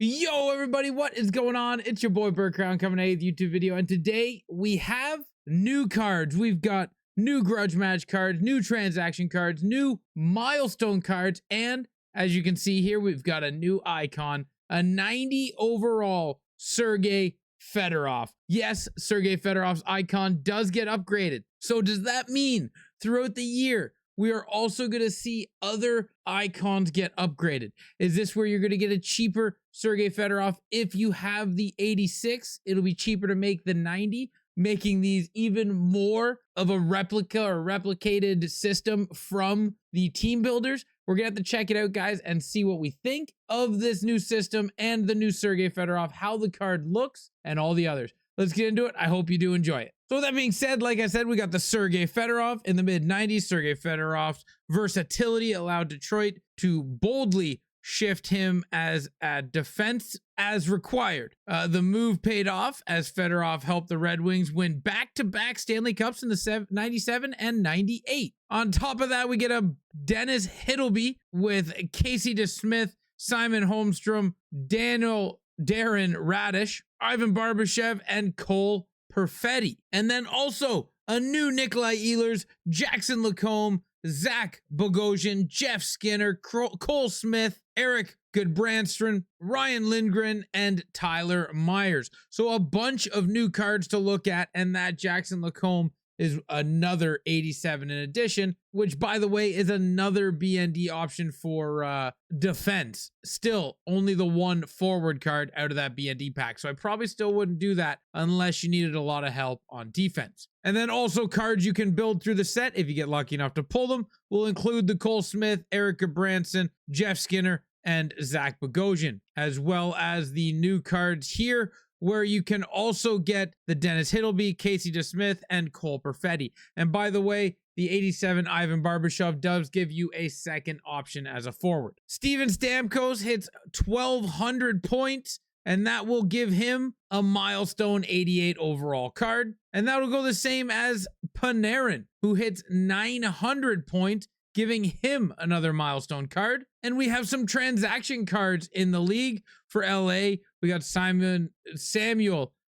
Yo, everybody, what is going on? It's your boy Burt Crown coming at you with a YouTube video, and today we have new cards. We've got new grudge match cards, new transaction cards, new milestone cards, and as you can see here, we've got a new icon, a 90 overall Sergei Fedorov. Yes, Sergei Fedorov's icon does get upgraded. So does that mean throughout the year, we are also going to see other icons get upgraded? Is this where you're going to get a cheaper Sergei Fedorov? If you have the 86, it'll be cheaper to make the 90, making these even more of a replica or replicated system from the team builders. We're going to have to check it out, guys, and see what we think of this new system and the new Sergei Fedorov, how the card looks, and all the others. Let's get into it. I hope you do enjoy it. So with that being said, like I said, we got the Sergei Fedorov in the mid-90s. Sergei Fedorov's versatility allowed Detroit to boldly shift him as a defense as required. The move paid off as Fedorov helped the Red Wings win back-to-back Stanley Cups in the 97 and 98. On top of that, we get a Dennis Hiddleby with Casey DeSmith, Simon Holmstrom, Darren Radish, Ivan Barbashev, and Cole Perfetti. And then also a new Nikolai Ehlers, Jackson Lacombe, Zach Bogosian, Jeff Skinner, Cole Smith, Eric Goodbranstrand, Ryan Lindgren, and Tyler Myers. So a bunch of new cards to look at, and that Jackson Lacombe is another 87 in addition, which, by the way, is another BND option for defense. Still, only the one forward card out of that BND pack. So I probably still wouldn't do that unless you needed a lot of help on defense. And then also cards you can build through the set, if you get lucky enough to pull them, will include the Cole Smith, Eric Branson, Jeff Skinner, and Zach Bogosian, as well as the new cards here, where you can also get the Dennis Hiddleby, Casey DeSmith, and Cole Perfetti. And by the way, the 87 Ivan Barbashev does give you a second option as a forward. Steven Stamkos hits 1,200 points, and that will give him a milestone 88 overall card. And that will go the same as Panarin, who hits 900 points, giving him another milestone card. And we have some transaction cards in the league for LA. We got Samuel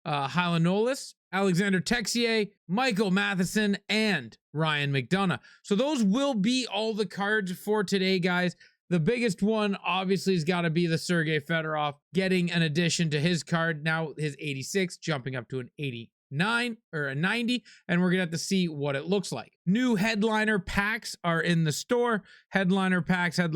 Hylanoulis, Alexander Texier, Michael Matheson, and Ryan McDonough. So those will be all the cards for today, guys. The biggest one obviously has got to be the Sergei Fedorov getting an addition to his card. Now his 86 jumping up to an 89 or a 90, and we're gonna have to see what it looks like. New headliner packs are in the store. Headliner packs, and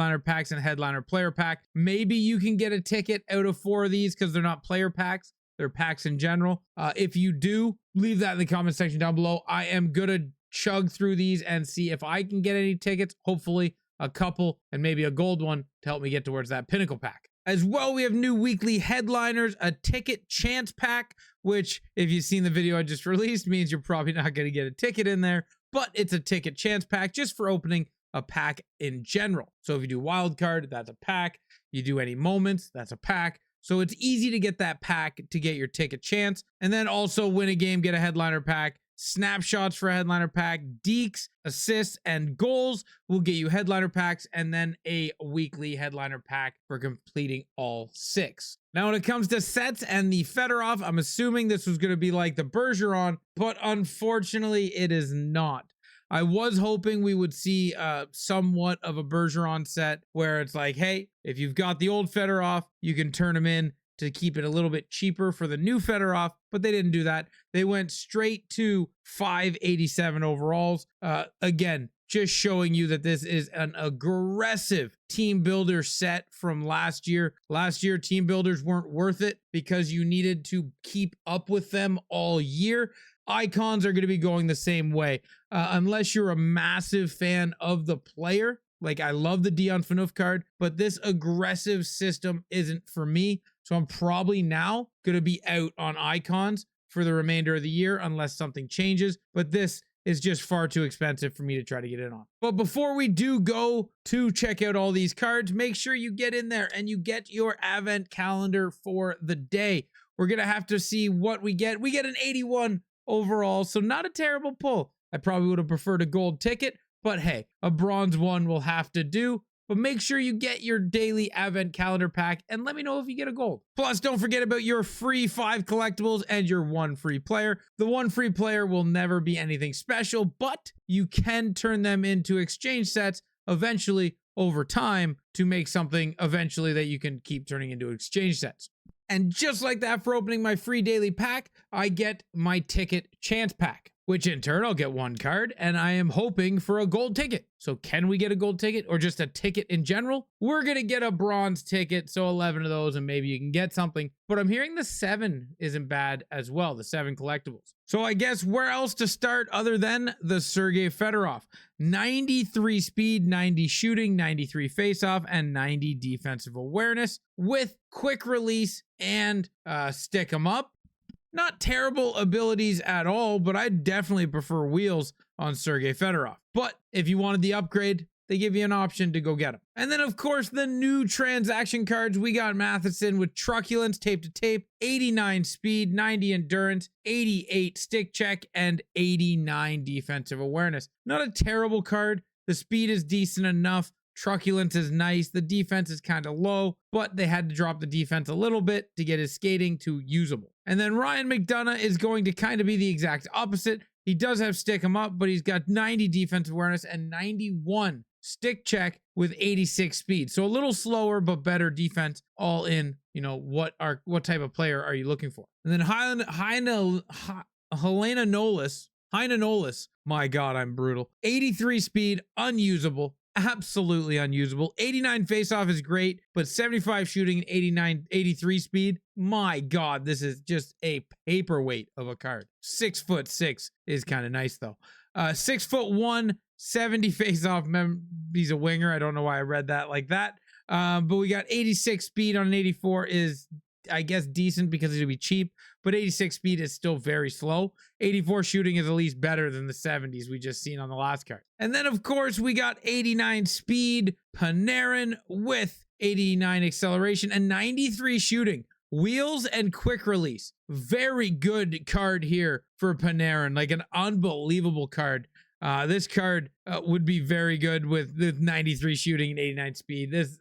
headliner player pack. Maybe you can get a ticket out of 4 of these because they're not player packs, they're packs in general. If you do, leave that in the comment section down below. I am gonna chug through these and see if I can get any tickets, hopefully a couple, and maybe a gold one to help me get towards that pinnacle pack. As well, we have new weekly headliners, a ticket chance pack, which if you've seen the video I just released means you're probably not going to get a ticket in there, but it's a ticket chance pack just for opening a pack in general. So if you do wild card, that's a pack. You do any moments, that's a pack. So it's easy to get that pack to get your ticket chance. And then also win a game, get a headliner pack. Snapshots for a headliner pack, deeks, assists, and goals will get you headliner packs, and then a weekly headliner pack for completing all 6. Now, when it comes to sets and the Fedorov, I'm assuming this was going to be like the Bergeron, but unfortunately, it is not. I was hoping we would see somewhat of a Bergeron set where it's like, hey, if you've got the old Fedorov, you can turn him in to keep it a little bit cheaper for the new Fedorov, but they didn't do that. They went straight to 587 overalls. Again, just showing you that this is an aggressive team builder set from last year. Last year, team builders weren't worth it because you needed to keep up with them all year. Icons are going to be going the same way. Unless you're a massive fan of the player, like I love the Dion Phaneuf card, but this aggressive system isn't for me. So I'm probably now going to be out on icons for the remainder of the year unless something changes. But this is just far too expensive for me to try to get in on. But before we do go to check out all these cards, make sure you get in there and you get your advent calendar for the day. We're going to have to see what we get. We get an 81 overall, so not a terrible pull. I probably would have preferred a gold ticket, but hey, a bronze one will have to do. but make sure you get your daily advent calendar pack and let me know if you get a gold. Plus, don't forget about your free 5 collectibles and your 1 free player. The 1 free player will never be anything special, but you can turn them into exchange sets eventually over time to make something eventually that you can keep turning into exchange sets. And just like that, for opening my free daily pack, I get my ticket chance pack, which in turn I'll get 1 card, and I am hoping for a gold ticket. So can we get a gold ticket or just a ticket in general? We're gonna get a bronze ticket, so 11 of those, and maybe you can get something. But I'm hearing the 7 isn't bad as well, the 7 collectibles. So I guess where else to start other than the Sergei Fedorov? 93 speed, 90 shooting, 93 faceoff, and 90 defensive awareness with quick release and stick 'em up. Not terrible abilities at all, but I definitely prefer wheels on Sergei Fedorov. But if you wanted the upgrade, they give you an option to go get them. And then, of course, the new transaction cards. We got Matheson with truculence, tape to tape, 89 speed, 90 endurance, 88 stick check, and 89 defensive awareness. Not a terrible card. The speed is decent enough. Truculence is nice. The defense is kind of low, but they had to drop the defense a little bit to get his skating to usable. And then Ryan McDonough is going to kind of be the exact opposite. He does have stick him up, but he's got 90 defensive awareness and 91 stick check with 86 speed. So a little slower, but better defense all in, you know, what type of player are you looking for? And then Helena Nolis, my God, I'm brutal. 83 speed, unusable. Absolutely unusable. 89 faceoff is great, but 75 shooting and 83 speed. My God, this is just a paperweight of a card. 6'6" is kind of nice though. 6'1", 70 faceoff. He's a winger. I don't know why I read that like that. But we got 86 speed on an 84 is, I guess, decent because it'll be cheap, but 86 speed is still very slow. 84 shooting is at least better than the 70s we just seen on the last card. And then, of course, we got 89 speed Panarin with 89 acceleration and 93 shooting. Wheels and quick release. Very good card here for Panarin, like an unbelievable card. This card would be very good with 93 shooting and 89 speed. This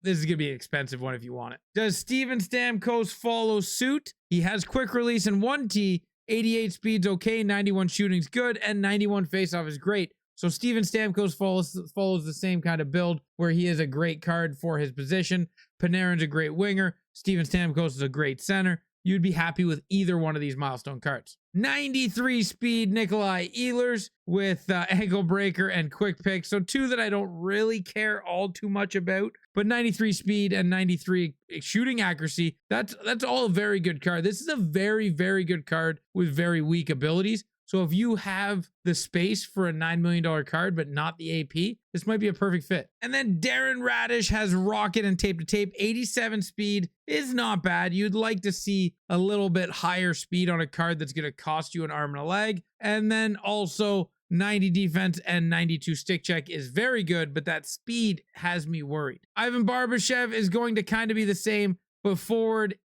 is going to be an expensive one if you want it. Does Steven Stamkos follow suit? He has quick release and 1T, 88 speed's okay, 91 shooting's good, and 91 faceoff is great. So Steven Stamkos follows the same kind of build where he is a great card for his position. Panarin's a great winger. Steven Stamkos is a great center. You'd be happy with either one of these milestone cards. 93 speed Nikolai Ehlers with ankle breaker and quick pick. So 2 that I don't really care all too much about, but 93 speed and 93 shooting accuracy. That's all a very good card. This is a very, very good card with very weak abilities. So if you have the space for a $9 million card, but not the AP, this might be a perfect fit. And then Darren Radish has rocket and tape to tape. 87 speed is not bad. You'd like to see a little bit higher speed on a card that's going to cost you an arm and a leg. And then also 90 defense and 92 stick check is very good, but that speed has me worried. Ivan Barbashev is going to kind of be the same, but forward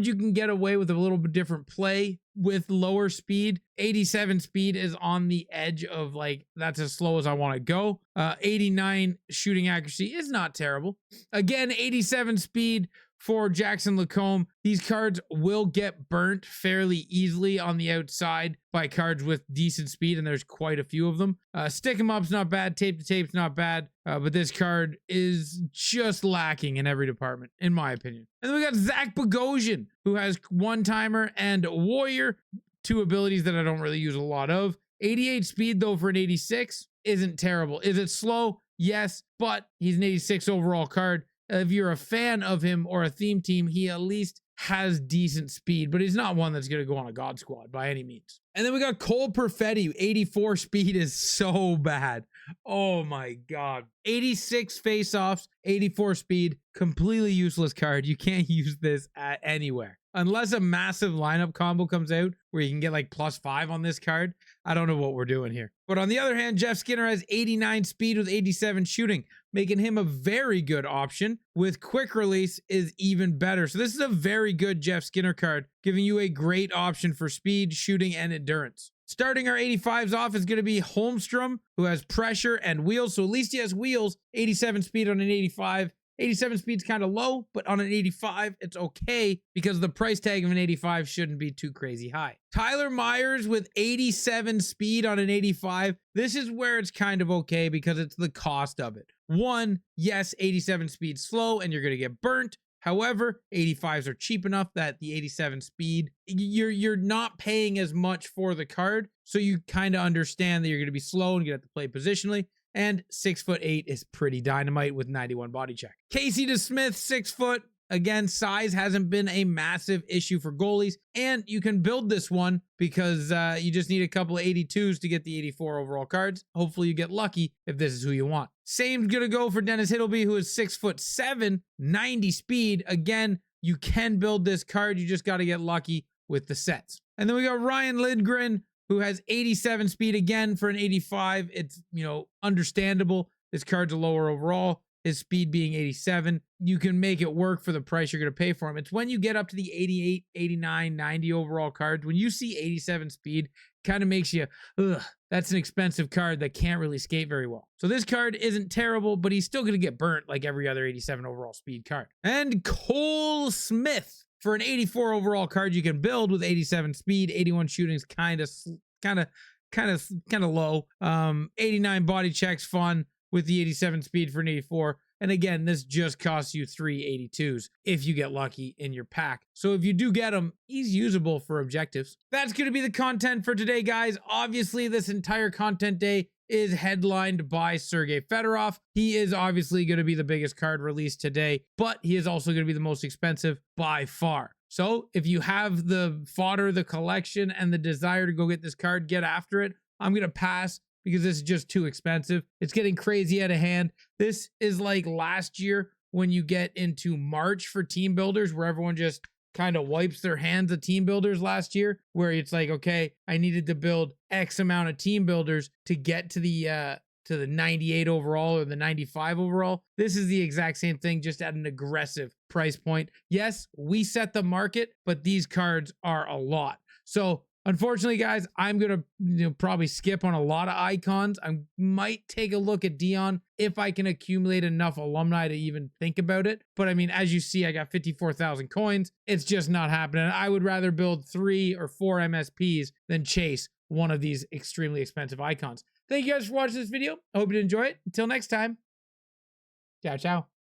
you can get away with a little bit different play with lower speed. 87 speed is on the edge of like, that's as slow as I want to go. 89 shooting accuracy is not terrible. Again, 87 speed for Jackson Lacombe. These cards will get burnt fairly easily on the outside by cards with decent speed, and there's quite a few of them. Stick 'em up's not bad, tape to tape's not bad, but this card is just lacking in every department, in my opinion. And then we got Zach Bogosian, who has one-timer and warrior, 2 abilities that I don't really use a lot of. 88 speed, though, for an 86 isn't terrible. Is it slow? Yes, but he's an 86 overall card. If you're a fan of him or a theme team, he at least has decent speed, but he's not one that's going to go on a God squad by any means. And then we got Cole Perfetti. 84 speed is so bad. Oh my God. 86 face-offs, 84 speed, completely useless card. You can't use this at anywhere. Unless a massive lineup combo comes out where you can get like +5 on this card. I don't know what we're doing here. But on the other hand, Jeff Skinner has 89 speed with 87 shooting, making him a very good option. With quick release is even better. So this is a very good Jeff Skinner card, giving you a great option for speed, shooting, and endurance. Starting our 85s off is going to be Holmstrom, who has pressure and wheels. So at least he has wheels. 87 speed on an 85. 87 speed's kind of low, but on an 85, it's okay because the price tag of an 85 shouldn't be too crazy high. Tyler Myers with 87 speed on an 85. This is where it's kind of okay because it's the cost of it. One, yes, 87 speed slow and you're going to get burnt. However, 85s are cheap enough that the 87 speed, you're not paying as much for the card. So you kind of understand that you're going to be slow and you have to play positionally. And 6'8" is pretty dynamite with 91 body check. Casey DeSmith, 6 foot. Again, size hasn't been a massive issue for goalies. And you can build this one because you just need a couple of 82s to get the 84 overall cards. Hopefully you get lucky if this is who you want. Same's gonna go for Dennis Hiddleby, who is 6'7", 90 speed. Again, you can build this card. You just got to get lucky with the sets. And then we got Ryan Lindgren, who has 87 speed again for an 85. It's, understandable. This card's a lower overall. His speed being 87. You can make it work for the price you're going to pay for him. It's when you get up to the 88, 89, 90 overall cards, when you see 87 speed, kind of makes you, ugh, that's an expensive card that can't really skate very well. So this card isn't terrible, but he's still going to get burnt like every other 87 overall speed card. And Cole Smith, for an 84 overall card you can build with 87 speed, 81 shooting's kind of low. 89 body checks fun with the 87 speed for an 84. And again, this just costs you 3 82s if you get lucky in your pack. So if you do get him, he's usable for objectives. That's going to be the content for today, guys. Obviously, this entire content day is headlined by Sergei Fedorov. He is obviously going to be the biggest card released today, but he is also going to be the most expensive by far. So if you have the fodder, the collection, and the desire to go get this card, get after it. I'm going to pass because this is just too expensive. It's getting crazy out of hand. This is like last year when you get into March for team builders, where everyone just kind of wipes their hands of team builders last year, where it's like, okay, I needed to build X amount of team builders to get to the 98 overall or the 95 overall. This is the exact same thing, just at an aggressive price point. Yes, we set the market, but these cards are a lot. So unfortunately, guys, I'm going to probably skip on a lot of icons. I might take a look at Dion if I can accumulate enough alumni to even think about it. But I mean, as you see, I got 54,000 coins. It's just not happening. I would rather build 3 or 4 MSPs than chase one of these extremely expensive icons. Thank you guys for watching this video. I hope you enjoy it. Until next time. Ciao, ciao.